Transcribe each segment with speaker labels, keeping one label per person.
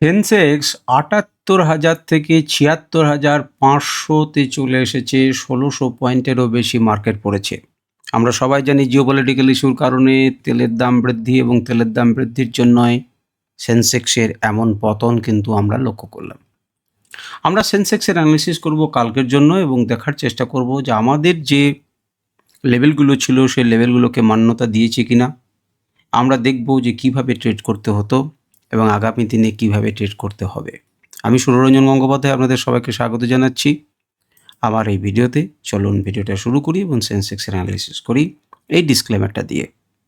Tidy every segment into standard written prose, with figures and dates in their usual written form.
Speaker 1: সেন্সেক্স ৭৮,০০০ থেকে ৭৬,৫০০-তে চলে এসেছে। ১৬০০ পয়েন্টেরও বেশি মার্কেট পড়েছে। আমরা সবাই জানি জিওপলিটিক্যাল ইস্যুর কারণে তেলের দাম বৃদ্ধি এবং তেলের দাম বৃদ্ধির জন্যই সেন্সেক্সের এমন পতন কিন্তু আমরা লক্ষ্য করলাম। আমরা সেন্সেক্সের অ্যানালিসিস করব কালকের জন্য এবং দেখার চেষ্টা করব যে আমাদের যে লেভেলগুলো ছিল সেই লেভেলগুলোকে মান্যতা দিয়েছে কিনা। আমরা দেখব যে কিভাবে ট্রেড করতে হতো এবং আগামী দিনে কিভাবে ট্রেড করতে হবে। আমি সুররঞ্জন গঙ্গোপাধ্যায় আপনাদের সবাইকে স্বাগত জানাচ্ছি আমার এই ভিডিওতে। চলুন ভিডিওটা শুরু করি এবং সেন্সেক্সের অ্যানালিসিস করি এই ডিসক্লেমারটা দিয়ে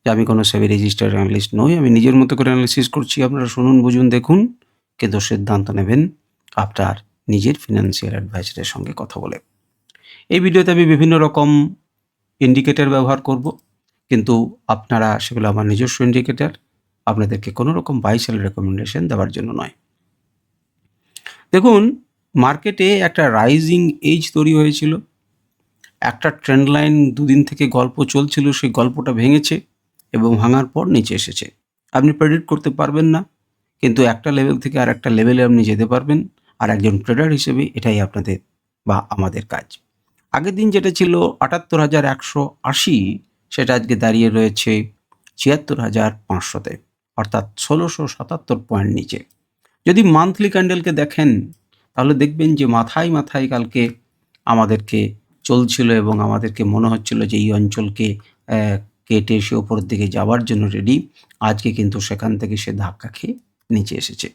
Speaker 1: যে আমি কোনো সেবি রেজিস্টার্ড অ্যানালিস্ট নই, আমি নিজের মতো করে অ্যানালিসিস করছি। আপনারা শুনুন, বুঝুন, দেখুন, কিন্তু সিদ্ধান্ত নেবেন আপনার নিজের ফিনান্সিয়াল অ্যাডভাইজারের সঙ্গে কথা বলে। এই ভিডিওতে আমি বিভিন্ন রকম ইন্ডিকেটর ব্যবহার করব, কিন্তু আপনারা সেগুলো আমার নিজস্ব ইন্ডিকেটর, আপনাদেরকে কোনো রকম বাই সেল রেকমেন্ডেশন দেওয়ার জন্য নয়। দেখুন, মার্কেটে একটা রাইজিং এজ তৈরি হয়েছিল, একটা ট্রেন্ড লাইন দুদিন থেকে গল্প চলছিল, সেই গল্পটা ভেঙেছে এবং ভাঙার পর নিচে এসেছে। আপনি প্রেডিক্ট করতে পারবেন না, কিন্তু একটা লেভেল থেকে আর একটা লেভেলে আপনি যেতে পারবেন, আর একজন ট্রেডার হিসেবে এটাই আপনাদের বা আমাদের কাজ। আগের দিন যেটা ছিল ৭৮,১৮০, সেটা আজকে দাঁড়িয়ে রয়েছে ৭৬,৫০০-তে, অর্থাৎ ১৬৭৭ পয়েন্ট নিচে। যদি মান্থলি ক্যান্ডেলকে দেখেন তাহলে দেখবেন যে মাথায় মাথায় কালকে আমাদেরকে চলছিল এবং আমাদেরকে মনে হচ্ছিল যে এই অঞ্চলকে কেটে সে ওপরের দিকে যাওয়ার জন্য রেডি। আজকে কিন্তু সেখান থেকে সে ধাক্কা খেয়ে নিচে এসেছে।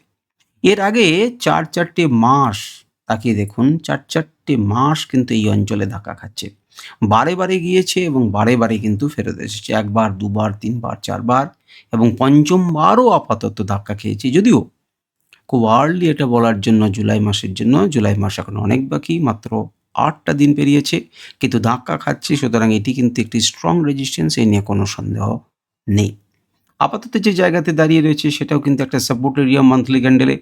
Speaker 1: এর আগে ৪-৪টে মাস তাকিয়ে দেখুন, ৪-৪টে মাস কিন্তু এই অঞ্চলে ধাক্কা খাচ্ছে। বারে বারে গিয়েছে এবং বারে বারে কিন্তু ফেরত এসেছে। ১ বার, ২ বার, ৩ বার, ৪ বার এবং পঞ্চমবারও আপাতত ধাক্কা খেয়েছে। যদিও খুব আর্লি এটা বলার জন্য, জুলাই মাসের জন্য, জুলাই মাস এখন অনেক বাকি, মাত্র ৮টা দিন পেরিয়েছে, কিন্তু ধাক্কা খাচ্ছে। সুতরাং এটি কিন্তু একটি স্ট্রং রেজিস্ট্যান্স, এই নিয়ে কোনো সন্দেহ নেই। আপাতত যে জায়গাতে দাঁড়িয়ে রয়েছে সেটাও কিন্তু একটা সাপোর্ট এরিয়া মান্থলি ক্যান্ডেলে।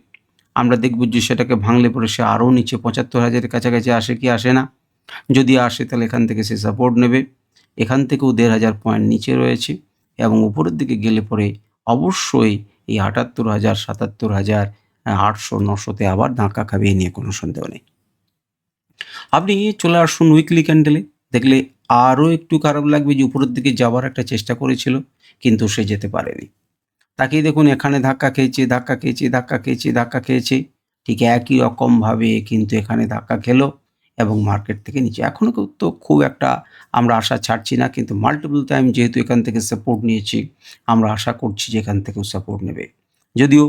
Speaker 1: আমরা দেখব যে সেটাকে ভাঙলে পরে সে আরও নিচে ৭৫,০০০-এর কাছাকাছি আসে কি আসে না। যদি আসে তাহলে এখান থেকে সে সাপোর্ট নেবে। এখান থেকেও ১,৫০০ পয়েন্ট নিচে রয়েছে এবং উপরের দিকে গেলে পরে অবশ্যই এই ৭৮,০০০, ৭৭,০০০, ৮০০, ৯০০-তে আবার ধাক্কা খাবে, এ নিয়ে কোনো সন্দেহ নেই। আপনি চলে আসুন উইকলি ক্যান্ডেলে, দেখলে আরও একটু খারাপ লাগবে যে উপরের দিকে যাওয়ার একটা চেষ্টা করেছিল কিন্তু সে যেতে পারেনি। তাকিয়ে দেখুন, এখানে ধাক্কা খেয়েছে, ধাক্কা খেয়েছে, ধাক্কা খেয়েছে, ধাক্কা খেয়েছে, ঠিক একই রকমভাবে কিন্তু এখানে ধাক্কা খেলো এবং মার্কেট থেকে নিচে। এখনও তো খুব একটা আমরা আশা ছাড়ছি না, কিন্তু মাল্টিপল টাইম যেহেতু এখান থেকে সাপোর্ট নিয়েছি, আমরা আশা করছি যে এখান থেকেও সাপোর্ট নেবে। যদিও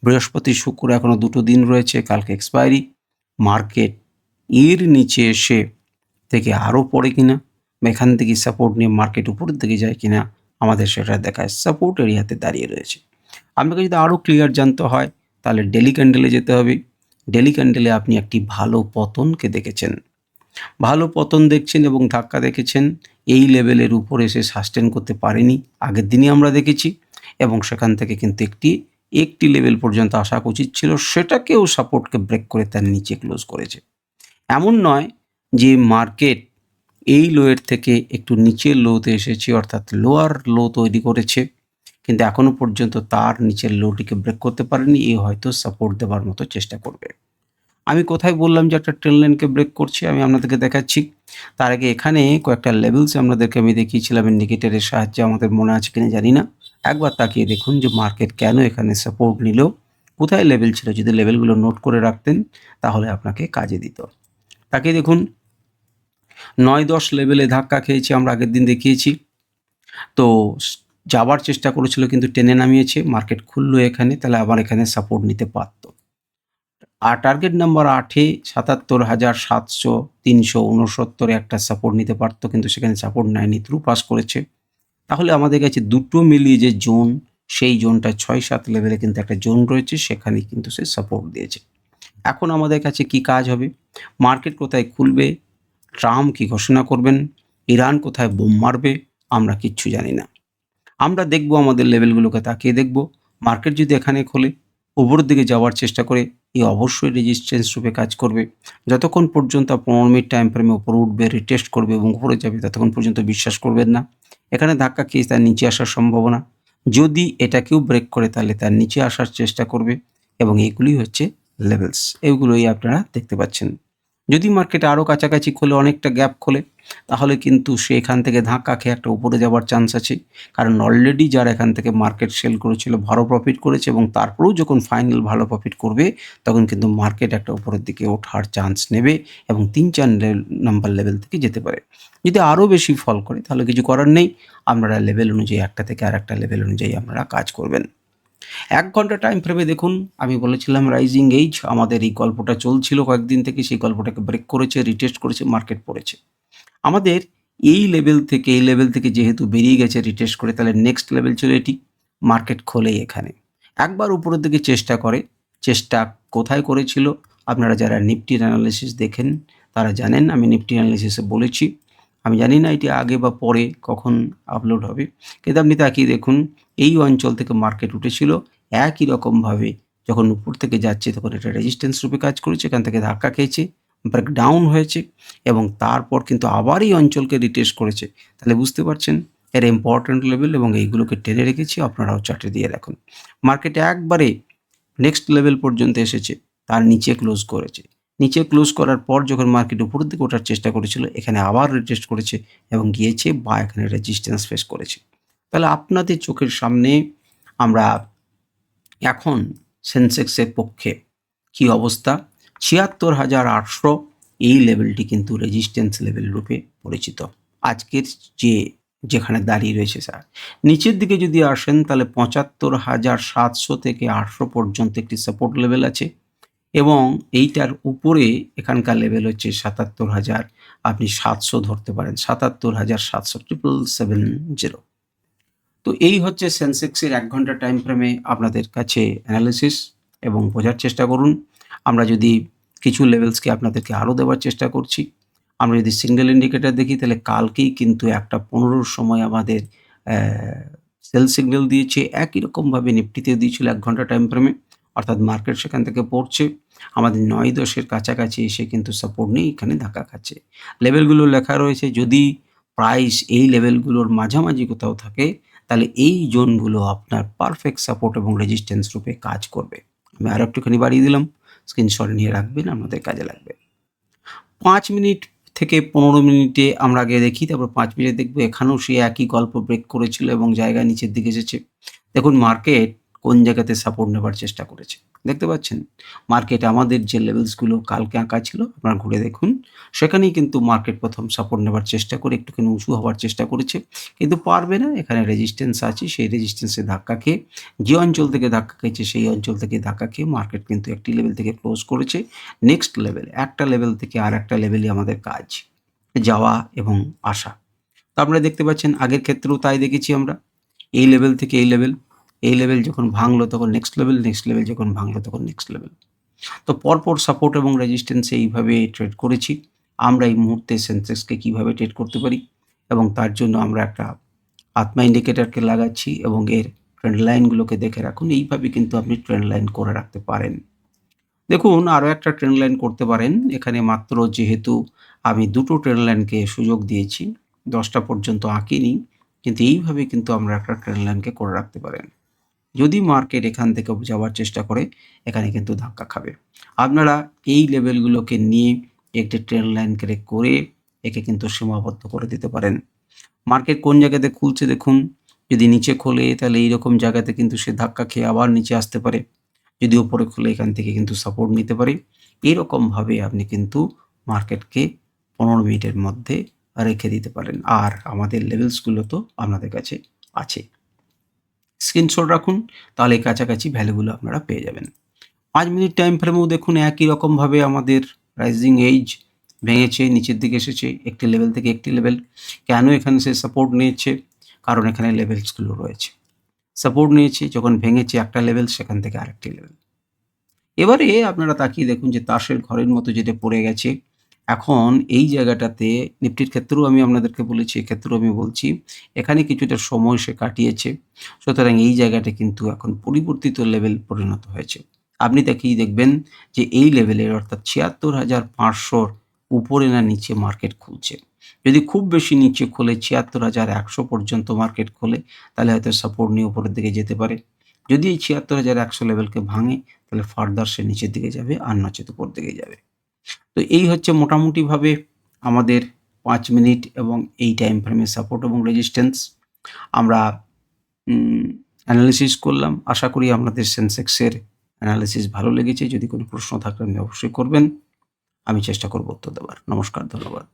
Speaker 1: বৃহস্পতি শুক্র এখনও ২টো দিন রয়েছে, কালকে এক্সপায়ারি। মার্কেট এর নিচে এসে থেকে আরও পড়ে কিনা বা এখান থেকে সাপোর্ট নিয়ে মার্কেট উপরের দিকে যায় কিনা, আমাদের সেটা দেখায়। সাপোর্ট এরিয়াতে দাঁড়িয়ে রয়েছে। আপনাকে যদি আরও ক্লিয়ার জানতে হয় তাহলে ডেলি ক্যান্ডেলে যেতে হবে। ডেলি ক্যান্ডেলে আপনি একটি ভালো পতনকে দেখেছেন, ভালো পতন দেখছেন এবং ধাক্কা দেখেছেন। এই লেভেলের উপরে এসে সাস্টেন করতে পারেনি, আগের দিনই আমরা দেখেছি, এবং সেখান থেকে কিন্তু একটি লেভেল পর্যন্ত আসা উচিত ছিল, সেটাকেও সাপোর্টকে ব্রেক করে তার নিচে ক্লোজ করেছে। এমন নয় যে মার্কেট এই লোয়ের থেকে একটু নিচের লোতে এসেছে, অর্থাৎ লোয়ার লো তৈরি করেছে, কিন্তু এখনও পর্যন্ত তার নিচের লোটিকে ব্রেক করতে পারেনি। এ হয়তো সাপোর্ট দেওয়ার মতো চেষ্টা করবে। আমি কোথায় বললাম যে একটা ট্রেন্ড লাইনকে ব্রেক করছি, আমি আপনাদেরকে দেখাচ্ছি। তার আগে এখানে কয়েকটা লেভেলস আপনাদেরকে আমি দেখিয়েছিলাম ইন্ডিকেটরের সাহায্যে, আমাদের মনে আছে কিনা জানি না। একবার তাকিয়ে দেখুন যে মার্কেট কেন এখানে সাপোর্ট নিল, কোথায় লেভেল ছিল। যদি লেভেলগুলো নোট করে রাখতেন তাহলে আপনাকে কাজে দিত। তাকিয়ে দেখুন, ৯-১০ লেভেলে ধাক্কা খেয়েছি, আমরা আগের দিন দেখিয়েছি। তো যাবার চেষ্টা করেছিল কিন্তু টেনে নামিয়েছে, মার্কেট খুললো এখানে, তাহলে আবার এখানে সাপোর্ট নিতে পারত। আর টার্গেট নাম্বার ৮-এ ৭৭,৭০০, ৩৬৯-এ একটা সাপোর্ট নিতে পারত, কিন্তু সেখানে সাপোর্ট নেয়নি, থ্রু পাস করেছে। তাহলে আমাদের কাছে দুটো মিলিয়ে যে জোন, সেই জোনটা ৬-৭ লেভেলে কিন্তু একটা জোন রয়েছে, সেখানে কিন্তু সে সাপোর্ট দিয়েছে। এখন আমাদের কাছে কি কাজ হবে? মার্কেট কোথায় খুলবে, ট্রাম্প কি ঘোষণা করবেন, ইরান কোথায় বোম মারবে, আমরা কিচ্ছু জানি না। আমরা দেখব, আমাদের লেভেলগুলোকে তাকিয়ে দেখব। মার্কেট যদি এখানে খোলে, উপরের দিকে যাওয়ার চেষ্টা করে, এই অবশ্যই রেজিস্ট্যান্স রূপে কাজ করবে। যতক্ষণ পর্যন্ত ১৫ মিনিট টাইম ফ্রেমে উপরে উঠবে, রিটেস্ট করবে এবং উপরে যাবে, ততক্ষণ পর্যন্ত বিশ্বাস করবেন না। এখানে ধাক্কা খেয়ে তার নিচে আসার সম্ভাবনা। যদি এটাকেও ব্রেক করে তাহলে তার নিচে আসার চেষ্টা করবে এবং এগুলি হচ্ছে লেভেলস। এগুলোই আপনারা দেখতে পাচ্ছেন। যদি মার্কেট আরও কাছাকাছি খোলে, অনেকটা গ্যাপ খোলে, তাহলে কিন্তু সে এখান থেকে ধাক্কা খেয়ে একটা উপরে যাওয়ার চান্স আছে। কারণ অলরেডি যারা এখান থেকে মার্কেট সেল করেছিল ভালো প্রফিট করেছে, এবং তারপরেও যখন ফাইনাল ভালো প্রফিট করবে তখন কিন্তু মার্কেট একটা উপরের দিকে ওঠার চান্স নেবে এবং ৩-৪ নাম্বার লেভেল থেকে যেতে পারে। যদি আরও বেশি ফল করে তাহলে কিছু করার নেই, আপনারা লেভেল অনুযায়ী একটা থেকে আরেকটা লেভেল অনুযায়ী আপনারা কাজ করবেন। ১ ঘন্টা টাইম ফ্রেমে দেখুন, আমি বলেছিলাম রাইজিং এইজ, আমাদের এই গল্পটা চলছিল কয়েকদিন থেকে, সেই গল্পটাকে ব্রেক করেছে, রিটেস্ট করেছে, মার্কেট পড়েছে। আমাদের এই লেভেল থেকে যেহেতু বেরিয়ে গেছে রিটেস্ট করে, তাহলে নেক্সট লেভেল ছিল এটি। মার্কেট খোলেই এখানে একবার উপরের দিকে চেষ্টা করে। চেষ্টা কোথায় করেছিল? আপনারা যারা নিফটির অ্যানালিসিস দেখেন তারা জানেন, আমি নিফটি অ্যানালিসিসে বলেছি। আমি জানি না এটি আগে বা পরে কখন আপলোড হবে, কিন্তু আপনি তাকিয়ে দেখুন, এই অঞ্চল থেকে মার্কেট উঠেছিল একই রকমভাবে। যখন উপর থেকে যাচ্ছে তখন এটা রেজিস্ট্যান্স রূপে কাজ করেছে, এখান থেকে ধাক্কা খেয়েছে, ব্রেকডাউন হয়েছে এবং তারপর কিন্তু আবার এই অঞ্চলকে রিটেস্ট করেছে। তাহলে বুঝতে পারছেন এর ইম্পর্ট্যান্ট লেভেল, এবং এইগুলোকে টেনে রেখেছি। আপনারাও চার্টে দিয়ে রাখুন। মার্কেট একবারে নেক্সট লেভেল পর্যন্ত এসেছে, তার নিচে ক্লোজ করেছে। নিচে ক্লোজ করার পর যখন মার্কেট উপরের দিকে ওঠার চেষ্টা করেছিল, এখানে আবার রিটেস্ট করেছে এবং গিয়েছে বা এখানে রেজিস্ট্যান্স ফেস করেছে। তাহলে আপনাদের চোখের সামনে আমরা এখন সেন্সেক্সের পক্ষে কি অবস্থা? ৭৬,৮০০ এই লেভেলটি কিন্তু রেজিস্ট্যান্স লেভেল রূপে পরিচিত। আজকের যেখানে দাঁড়িয়ে রয়েছে স্যার, নিচের দিকে যদি আসেন তাহলে ৭৫,৭০০ থেকে ৮০০ পর্যন্ত একটি সাপোর্ট লেভেল আছে, এবং এইটার উপরে এখানকার লেভেল হচ্ছে ৭৭,০০০, আপনি ৭০০ ধরতে পারেন, ৭৭,৭০০, ৭৭70। তো এই হচ্ছে সেন্সেক্সের ১ ঘন্টা টাইম ফ্রেমে আপনাদের কাছে অ্যানালিসিস, এবং বোঝার চেষ্টা করুন। আমরা যদি কিছু লেভেলসকে আপনাদেরকে আরও দেওয়ার চেষ্টা করছি। আমরা যদি সিঙ্গেল ইন্ডিকেটর দেখি তাহলে কালকেই কিন্তু ১টা ১৫র সময় আমাদের সেল সিগন্যাল দিয়েছে। একই রকমভাবে নিফটিতেও দিয়েছিল ১ ঘন্টা টাইম ফ্রেমে, অর্থাৎ মার্কেট সেখান থেকে পড়ছে। আমাদের ৯-১০-এর কাছাকাছি এসে কিন্তু সাপোর্ট নিয়ে এখানে ধাক্কা খাচ্ছে। লেভেলগুলো লেখা রয়েছে, যদি প্রাইস এই লেভেলগুলোর মাঝামাঝি কোথাও থাকে তাহলে এই জোনগুলো আপনার পারফেক্ট সাপোর্ট এবং রেজিস্ট্যান্স রূপে কাজ করবে। আমি আরও একটুখানি বাড়িয়ে দিলাম, স্ক্রিনশট নিয়ে রাখবেন, আপনাদের কাজে লাগবে। ৫ মিনিট থেকে ১৫ মিনিটে আমরা আগে দেখি, তারপর ৫ মিনিটে দেখব। এখানেও সে একই গল্প ব্রেক করেছিল এবং জায়গা নিচের দিকে এসেছে। দেখুন মার্কেট কোন জায়গাতে সাপোর্ট নেবার চেষ্টা করেছে। দেখতে পাচ্ছেন মার্কেট আমাদের যে লেভেলসগুলো কালকে আঁকা ছিল, আপনারা ঘুরে দেখুন, সেখানেই কিন্তু মার্কেট প্রথম সাপোর্ট নেবার চেষ্টা করে একটুখানি উঁচু হওয়ার চেষ্টা করেছে, কিন্তু পারবে না। এখানে রেজিস্ট্যান্স আছে, সেই রেজিস্ট্যান্সে ধাক্কা খেয়ে, যে অঞ্চল থেকে ধাক্কা খেয়েছে সেই অঞ্চল থেকে ধাক্কা খেয়ে মার্কেট কিন্তু একটি লেভেল থেকে ক্লোজ করেছে নেক্সট লেভেল। একটা লেভেল থেকে আর একটা লেভেলই আমাদের কাজ, যাওয়া এবং আসা। তো আপনারা দেখতে পাচ্ছেন আগের ক্ষেত্রেও তাই দেখেছি আমরা। এই লেভেল থেকে এই লেভেল, এই লেভেল যখন ভাঙলো তখন নেক্সট লেভেল, নেক্সট লেভেল যখন ভাঙলো তখন নেক্সট লেভেল। তো পরপর সাপোর্ট এবং রেজিস্ট্যান্সে এইভাবে ট্রেড করেছি। আমরা এই মুহূর্তে সেন্সেক্সকে কীভাবে ট্রেড করতে পারি, এবং তার জন্য আমরা একটা আত্মা ইন্ডিকেটরকে লাগাচ্ছি এবং এর ট্রেন্ড লাইনগুলোকে দেখে রাখুন। এইভাবে কিন্তু আপনি ট্রেন্ড লাইন করে রাখতে পারেন। দেখুন আরও একটা ট্রেন্ড লাইন করতে পারেন। এখানে মাত্র যেহেতু আমি ২টো ট্রেন্ড লাইনকে সুযোগ দিয়েছি, ১০টা পর্যন্ত আঁকিনি, কিন্তু এইভাবে কিন্তু আমরা একটা ট্রেন্ড লাইনকে করে রাখতে পারেন। যদি মার্কেট এখান থেকে যাওয়ার চেষ্টা করে, এখানে কিন্তু ধাক্কা খাবে। আপনারা এই লেভেলগুলোকে নিয়ে একটি ট্রেন্ড লাইন ক্রিয়েট করে একে কিন্তু সীমাবদ্ধ করে দিতে পারেন। মার্কেট কোন জায়গাতে খুলছে দেখুন, যদি নিচে খোলে তাহলে এইরকম জায়গাতে কিন্তু সে ধাক্কা খেয়ে আবার নিচে আসতে পারে। যদি উপরে খোলে এখান থেকে কিন্তু সাপোর্ট নিতে পারে। এরকমভাবে আপনি কিন্তু মার্কেটকে ১৫ মিনিটের মধ্যে রেখে দিতে পারেন। আর আমাদের লেভেলসগুলো তো আপনাদের কাছে আছে। স্ক্রিনশট রাখুন, তাহলে এই কাছাকাছি ভ্যালুগুলো আপনারা পেয়ে যাবেন। ৫ মিনিট টাইম ফ্রেমেও দেখুন একই রকমভাবে আমাদের রাইজিং এজ ভেঙেছে, নিচের দিকে এসেছে একটি লেভেল থেকে একটি লেভেল। কেন এখানে সে সাপোর্ট নিয়েছে? কারণ এখানে লেভেলসগুলো রয়েছে। সাপোর্ট নিয়েছে, যখন ভেঙেছে একটা লেভেল, সেখান থেকে আরেকটি লেভেল। এবারে আপনারা তাকিয়ে দেখুন যে তাসের ঘরের মতো যেটা পড়ে গেছে। এখন এই জায়গাটাতে নিফটির ক্ষেত্রেও আমি আপনাদেরকে বলেছি, এক্ষেত্রেও আমি বলছি, এখানে কিছুটা সময় সে কাটিয়েছে। সুতরাং এই জায়গাটা কিন্তু এখন পরিবর্তিত লেভেল পরিণত হয়েছে। আপনি তাকিয়ে দেখবেন যে এই লেভেলের, অর্থাৎ ৭৬,৫০০ উপরে না নিচে মার্কেট খুলছে। যদি খুব বেশি নিচে খোলে ৭৬,১০০ পর্যন্ত মার্কেট খোলে, তাহলে হয়তো সাপোর্ট নিয়ে উপরের দিকে যেতে পারে। যদি এই ৭৬,১০০ লেভেলকে ভাঙে তাহলে ফার্দার সে নিচের দিকে যাবে, আর নচেত উপর দিকে যাবে। তো এই হচ্ছে মোটামুটিভাবে আমাদের ৫ মিনিট এবং এই টাইম ফ্রেমের সাপোর্ট এবং রেজিস্ট্যান্স আমরা অ্যানালিসিস করলাম। আশা করি আপনাদের সেনসেক্সের অ্যানালিসিস ভালো লেগেছে। যদি কোনো প্রশ্ন থাকে আপনি অবশ্যই করবেন। আমি চেষ্টা করব উত্তর দেওয়ার। নমস্কার, ধন্যবাদ।